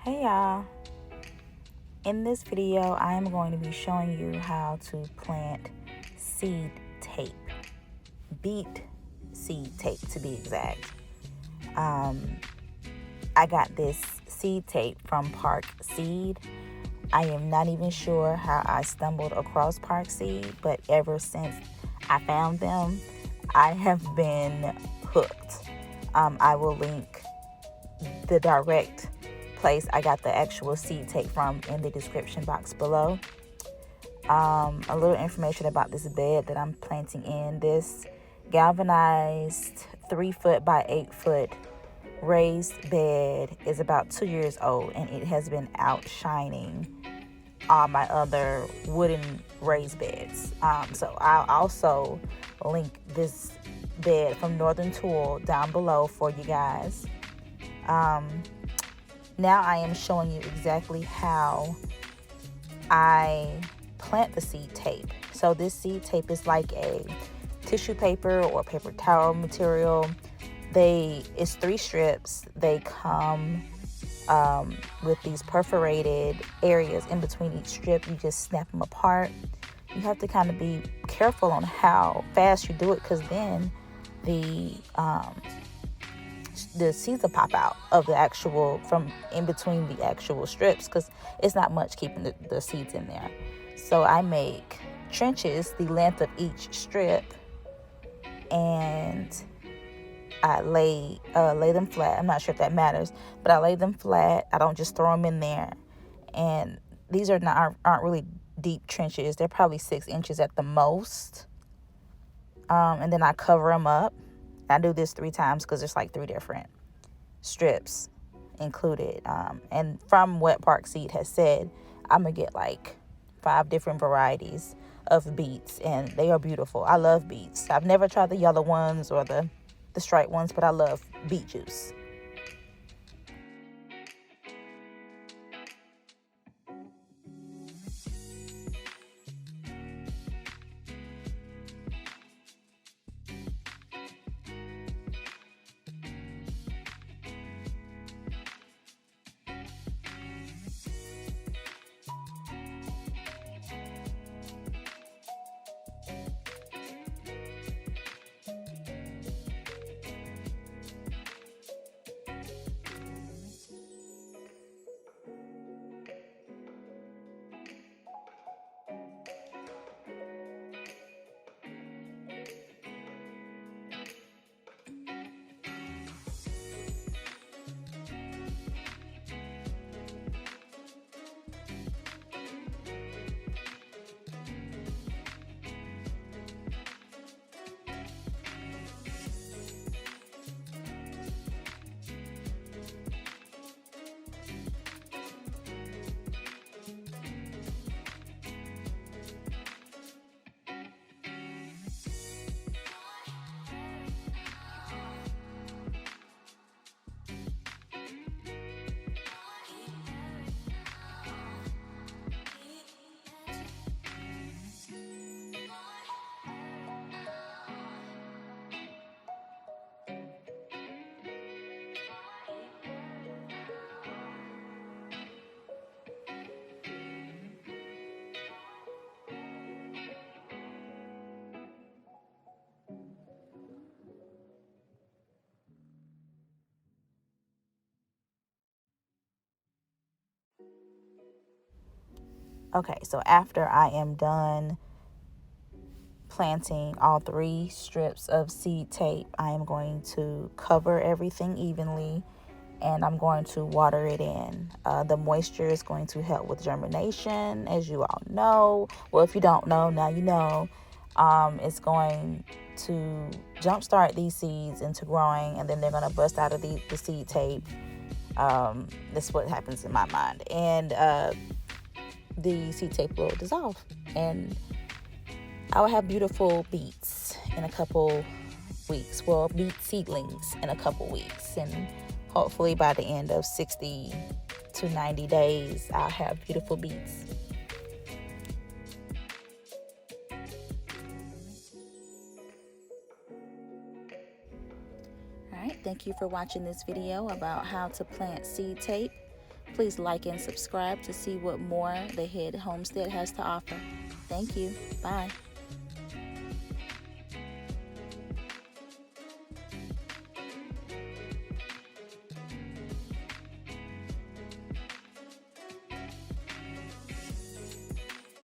Hey y'all, in this video I am going to be showing you how to plant seed tape, beet seed tape to be exact. I got this seed tape from Park Seed. I am not even sure how I stumbled across Park Seed, but ever since I found them, I have been hooked. I will link the direct place I got the actual seed tape from in the description box below. A little information about this bed that I'm planting in. This galvanized 3-foot by 8-foot raised bed is about 2 years old, and it has been outshining all my other wooden raised beds. So I'll also link this bed from Northern Tool down below for you guys. Now I am showing you exactly how I plant the seed tape. So this seed tape is like a tissue paper or paper towel material. It's 3 strips. They come with these perforated areas in between each strip. You just snap them apart. You have to kind of be careful on how fast you do it, because then the seeds will pop out of the actual, from in between the actual strips, because it's not much keeping the seeds in there. So I make trenches the length of each strip, and I lay them flat. I'm not sure if that matters, but I lay them flat. I don't just throw them in there. And these aren't really deep trenches. They're probably 6 inches at the most. And then I cover them up. I do this 3 times because there's like 3 different strips included. And from what Park Seed has said, I'm gonna get like 5 different varieties of beets, and they are beautiful. I love beets. I've never tried the yellow ones or the striped ones, but I love beet juice. Okay, so after I am done planting all 3 strips of seed tape, I am going to cover everything evenly, and I'm going to water it in. The moisture is going to help with germination, as you all know. Well, if you don't know, now you know. It's going to jumpstart these seeds into growing, and then they're going to bust out of the seed tape. That's what happens in my mind. And the seed tape will dissolve, and I will have beautiful beets in a couple weeks. Well, beet seedlings in a couple weeks, and hopefully by the end of 60 to 90 days, I'll have beautiful beets. All right, thank you for watching this video about how to plant seed tape. Please like and subscribe to see what more the Head Homestead has to offer. Thank you. Bye.